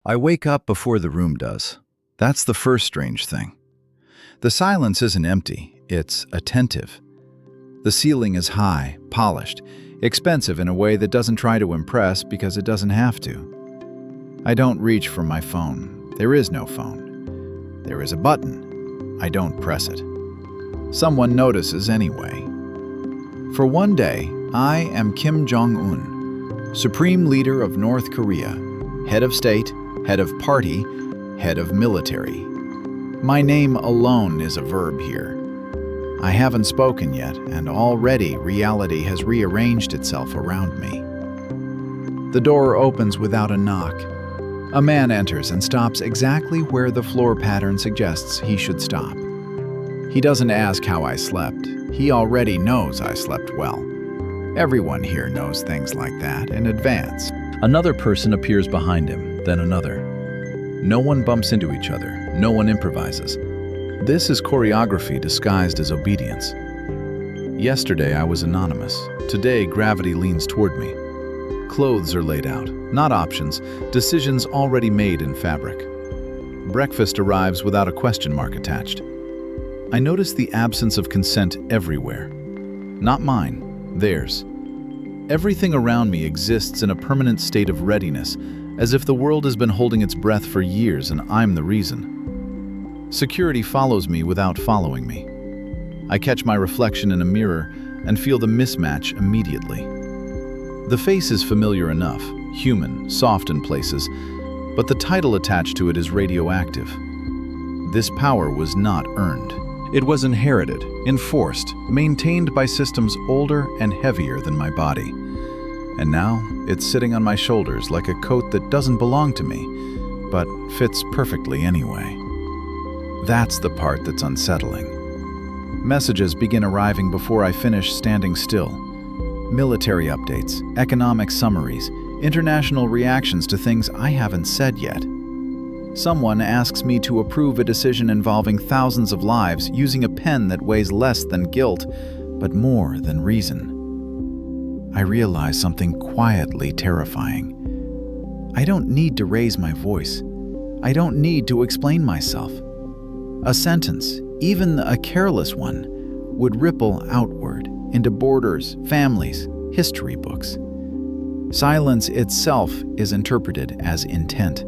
I wake up before the room does. That's the first strange thing. The silence isn't empty, it's attentive. The ceiling is high, polished, expensive in a way that doesn't try to impress because it doesn't have to. I don't reach for my phone. There is no phone. There is a button. I don't press it. Someone notices anyway. For one day, I am Kim Jong-un, Supreme Leader of North Korea, head of state, head of party, head of military. My name alone is a verb here. I haven't spoken yet, and already reality has rearranged itself around me. The door opens without a knock. A man enters and stops exactly where the floor pattern suggests he should stop. He doesn't ask how I slept. He already knows I slept well. Everyone here knows things like that in advance. Another person appears behind him, then another. No one bumps into each other. No one improvises. This is choreography disguised as obedience. Yesterday I was anonymous. Today gravity leans toward me. Clothes are laid out, not options, decisions already made in fabric. Breakfast arrives without a question mark attached. I notice the absence of consent everywhere. Not mine, theirs. Everything around me exists in a permanent state of readiness, as if the world has been holding its breath for years and I'm the reason. Security follows me without following me. I catch my reflection in a mirror and feel the mismatch immediately. The face is familiar enough, human, soft in places, but the title attached to it is radioactive. This power was not earned. It was inherited, enforced, maintained by systems older and heavier than my body. And now, it's sitting on my shoulders like a coat that doesn't belong to me, but fits perfectly anyway. That's the part that's unsettling. Messages begin arriving before I finish standing still. Military updates, economic summaries, international reactions to things I haven't said yet. Someone asks me to approve a decision involving thousands of lives using a pen that weighs less than guilt, but more than reason. I realize something quietly terrifying. I don't need to raise my voice. I don't need to explain myself. A sentence, even a careless one, would ripple outward into borders, families, history books. Silence itself is interpreted as intent.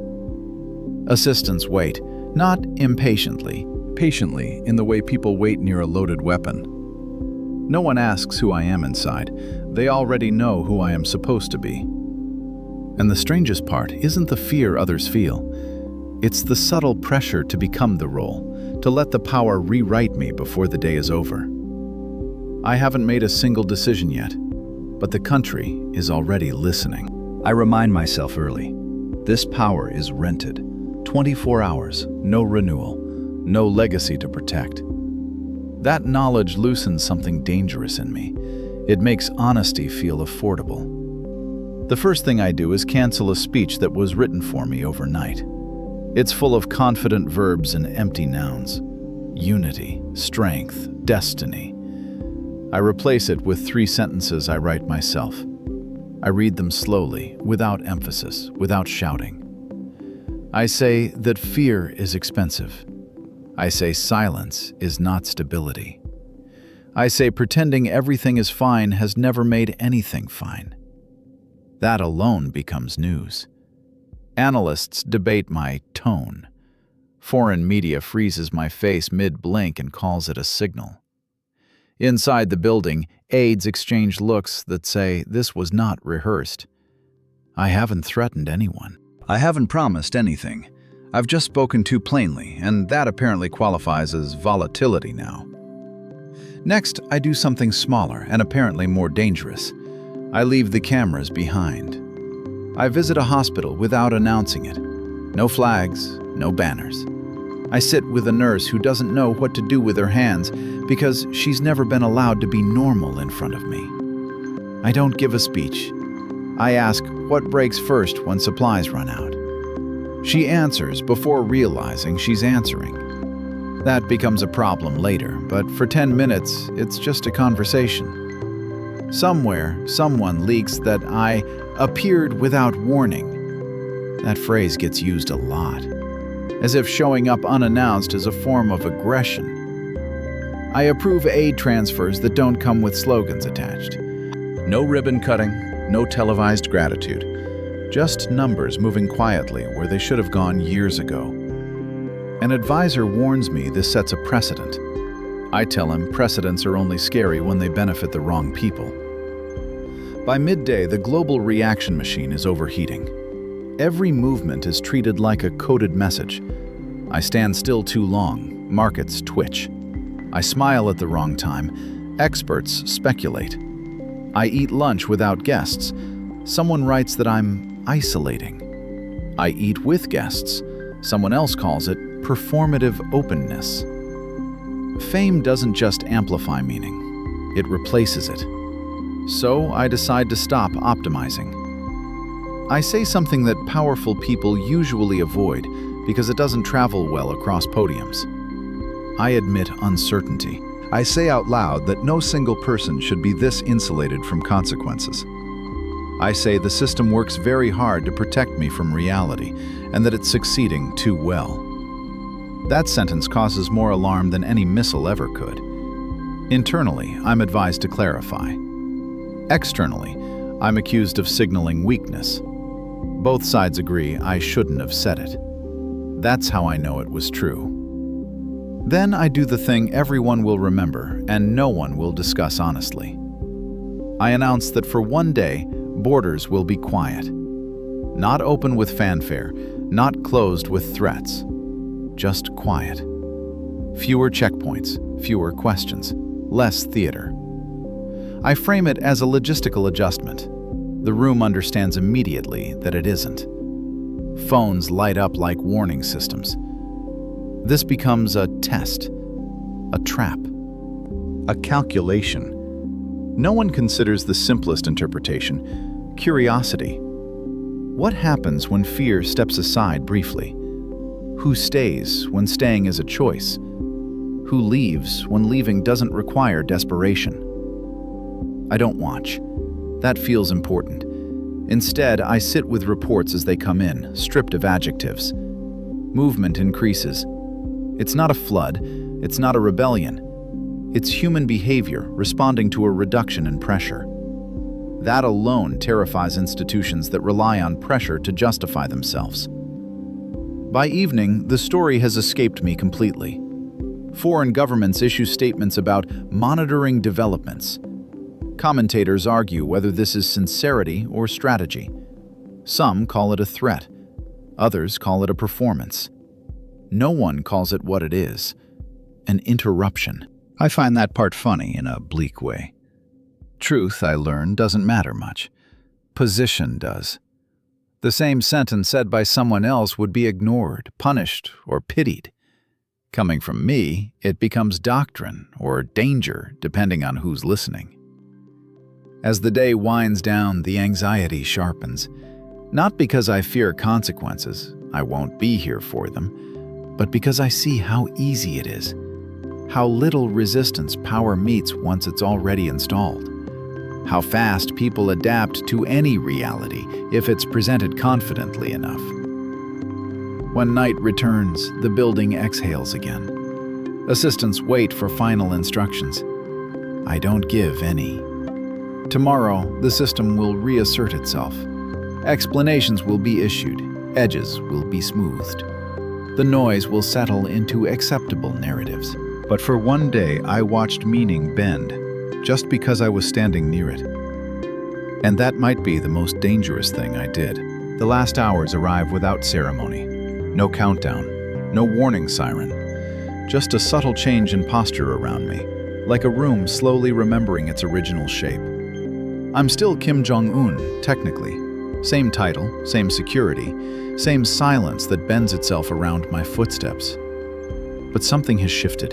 Assistants wait, not impatiently. Patiently, in the way people wait near a loaded weapon. No one asks who I am inside. They already know who I am supposed to be. And the strangest part isn't the fear others feel. It's the subtle pressure to become the role, to let the power rewrite me before the day is over. I haven't made a single decision yet, but the country is already listening. I remind myself early. This power is rented. 24 hours, no renewal, no legacy to protect. That knowledge loosens something dangerous in me. It makes honesty feel affordable. The first thing I do is cancel a speech that was written for me overnight. It's full of confident verbs and empty nouns. Unity, strength, destiny. I replace it with 3 sentences I write myself. I read them slowly, without emphasis, without shouting. I say that fear is expensive. I say silence is not stability. I say pretending everything is fine has never made anything fine. That alone becomes news. Analysts debate my tone. Foreign media freezes my face mid-blink and calls it a signal. Inside the building, aides exchange looks that say this was not rehearsed. I haven't threatened anyone. I haven't promised anything. I've just spoken too plainly, and that apparently qualifies as volatility now. Next, I do something smaller and apparently more dangerous. I leave the cameras behind. I visit a hospital without announcing it. No flags, no banners. I sit with a nurse who doesn't know what to do with her hands because she's never been allowed to be normal in front of me. I don't give a speech. I ask what breaks first when supplies run out. She answers before realizing she's answering. That becomes a problem later, but for 10 minutes, it's just a conversation. Somewhere, someone leaks that I appeared without warning. That phrase gets used a lot, as if showing up unannounced is a form of aggression. I approve aid transfers that don't come with slogans attached. No ribbon cutting, no televised gratitude. Just numbers moving quietly where they should have gone years ago. An advisor warns me this sets a precedent. I tell him precedents are only scary when they benefit the wrong people. By midday, the global reaction machine is overheating. Every movement is treated like a coded message. I stand still too long, markets twitch. I smile at the wrong time, experts speculate. I eat lunch without guests. Someone writes that I'm isolating. I eat with guests. Someone else calls it performative openness. Fame doesn't just amplify meaning, it replaces it. So I decide to stop optimizing. I say something that powerful people usually avoid because it doesn't travel well across podiums. I admit uncertainty. I say out loud that no single person should be this insulated from consequences. I say the system works very hard to protect me from reality and that it's succeeding too well. That sentence causes more alarm than any missile ever could. Internally, I'm advised to clarify. Externally, I'm accused of signaling weakness. Both sides agree I shouldn't have said it. That's how I know it was true. Then I do the thing everyone will remember and no one will discuss honestly. I announce that for one day, borders will be quiet. Not open with fanfare, not closed with threats. Just quiet. Fewer checkpoints, fewer questions, less theater. I frame it as a logistical adjustment. The room understands immediately that it isn't. Phones light up like warning systems. This becomes a test, a trap, a calculation. No one considers the simplest interpretation, curiosity. What happens when fear steps aside briefly? Who stays when staying is a choice? Who leaves when leaving doesn't require desperation? I don't watch. That feels important. Instead, I sit with reports as they come in, stripped of adjectives. Movement increases. It's not a flood, it's not a rebellion. It's human behavior responding to a reduction in pressure. That alone terrifies institutions that rely on pressure to justify themselves. By evening, the story has escaped me completely. Foreign governments issue statements about monitoring developments. Commentators argue whether this is sincerity or strategy. Some call it a threat. Others call it a performance. No one calls it what it is, an interruption. I find that part funny in a bleak way. Truth, I learn, doesn't matter much. Position does. The same sentence said by someone else would be ignored, punished, or pitied. Coming from me, it becomes doctrine or danger, depending on who's listening. As the day winds down, the anxiety sharpens. Not because I fear consequences, I won't be here for them, but because I see how easy it is, how little resistance power meets once it's already installed, how fast people adapt to any reality if it's presented confidently enough. When night returns, the building exhales again. Assistants wait for final instructions. I don't give any. Tomorrow, the system will reassert itself. Explanations will be issued, edges will be smoothed. The noise will settle into acceptable narratives. But for one day, I watched meaning bend, just because I was standing near it. And that might be the most dangerous thing I did. The last hours arrive without ceremony. No countdown, no warning siren. Just a subtle change in posture around me, like a room slowly remembering its original shape. I'm still Kim Jong-un, technically. Same title, same security, same silence that bends itself around my footsteps. But something has shifted.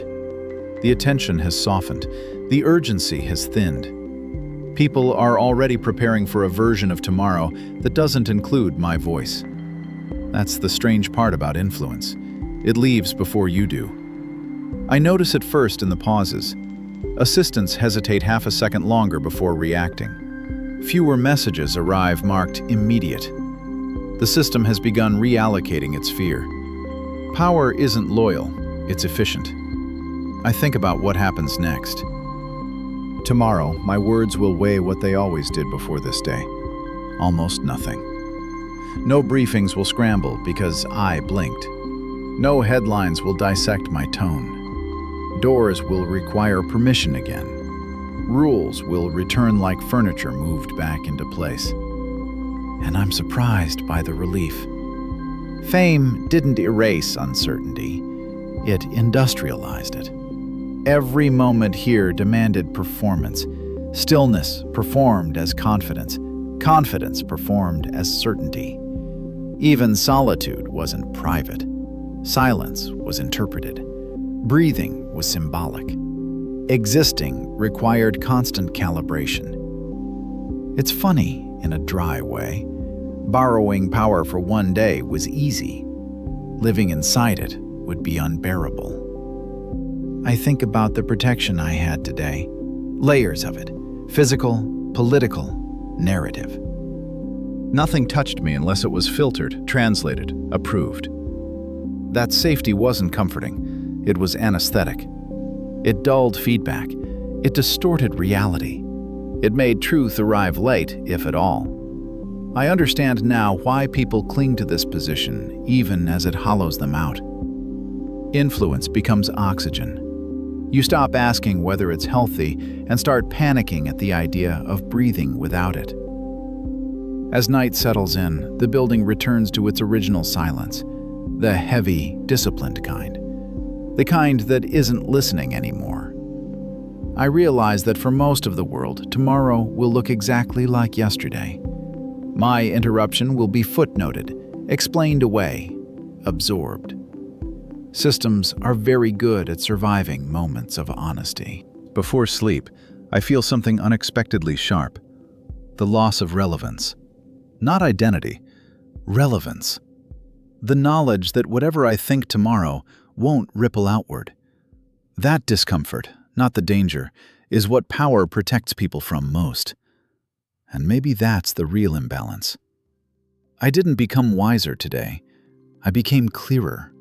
The attention has softened. The urgency has thinned. People are already preparing for a version of tomorrow that doesn't include my voice. That's the strange part about influence. It leaves before you do. I notice it first in the pauses. Assistants hesitate half a second longer before reacting. Fewer messages arrive marked immediate. The system has begun reallocating its fear. Power isn't loyal, it's efficient. I think about what happens next. Tomorrow, my words will weigh what they always did before this day. Almost nothing. No briefings will scramble because I blinked. No headlines will dissect my tone. Doors will require permission again. Rules will return like furniture moved back into place. And I'm surprised by the relief. Fame didn't erase uncertainty, it industrialized it. Every moment here demanded performance. Stillness performed as confidence. Confidence performed as certainty. Even solitude wasn't private. Silence was interpreted. Breathing was symbolic. Existing required constant calibration. It's funny in a dry way. Borrowing power for one day was easy. Living inside it would be unbearable. I think about the protection I had today. Layers of it. Physical, political, narrative. Nothing touched me unless it was filtered, translated, approved. That safety wasn't comforting. It was anesthetic. It dulled feedback. It distorted reality. It made truth arrive late, if at all. I understand now why people cling to this position, even as it hollows them out. Influence becomes oxygen. You stop asking whether it's healthy and start panicking at the idea of breathing without it. As night settles in, the building returns to its original silence, the heavy, disciplined kind. The kind that isn't listening anymore. I realize that for most of the world, tomorrow will look exactly like yesterday. My interruption will be footnoted, explained away, absorbed. Systems are very good at surviving moments of honesty. Before sleep, I feel something unexpectedly sharp. The loss of relevance. Not identity, relevance. The knowledge that whatever I think tomorrow won't ripple outward. That discomfort, not the danger, is what power protects people from most. And maybe that's the real imbalance. I didn't become wiser today. I became clearer.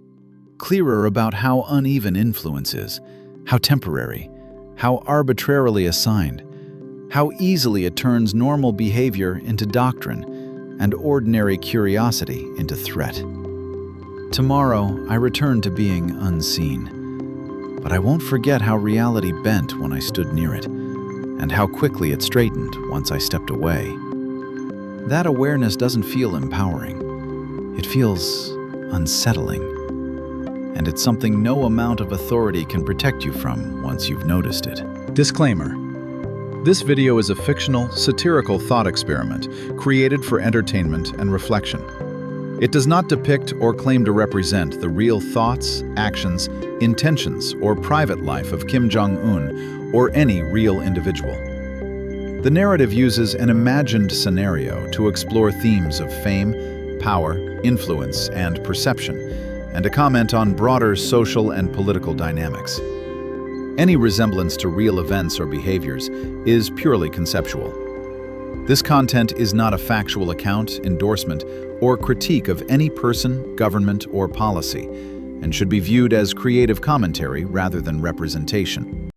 Clearer about how uneven influence is, how temporary, how arbitrarily assigned, how easily it turns normal behavior into doctrine and ordinary curiosity into threat. Tomorrow, I return to being unseen, but I won't forget how reality bent when I stood near it, and how quickly it straightened once I stepped away. That awareness doesn't feel empowering. It feels unsettling. And it's something no amount of authority can protect you from once you've noticed it. Disclaimer. This video is a fictional, satirical thought experiment created for entertainment and reflection. It does not depict or claim to represent the real thoughts, actions, intentions, or private life of Kim Jong-un or any real individual. The narrative uses an imagined scenario to explore themes of fame, power, influence, and perception, and to comment on broader social and political dynamics. Any resemblance to real events or behaviors is purely conceptual. This content is not a factual account, endorsement, or critique of any person, government, or policy, and should be viewed as creative commentary rather than representation.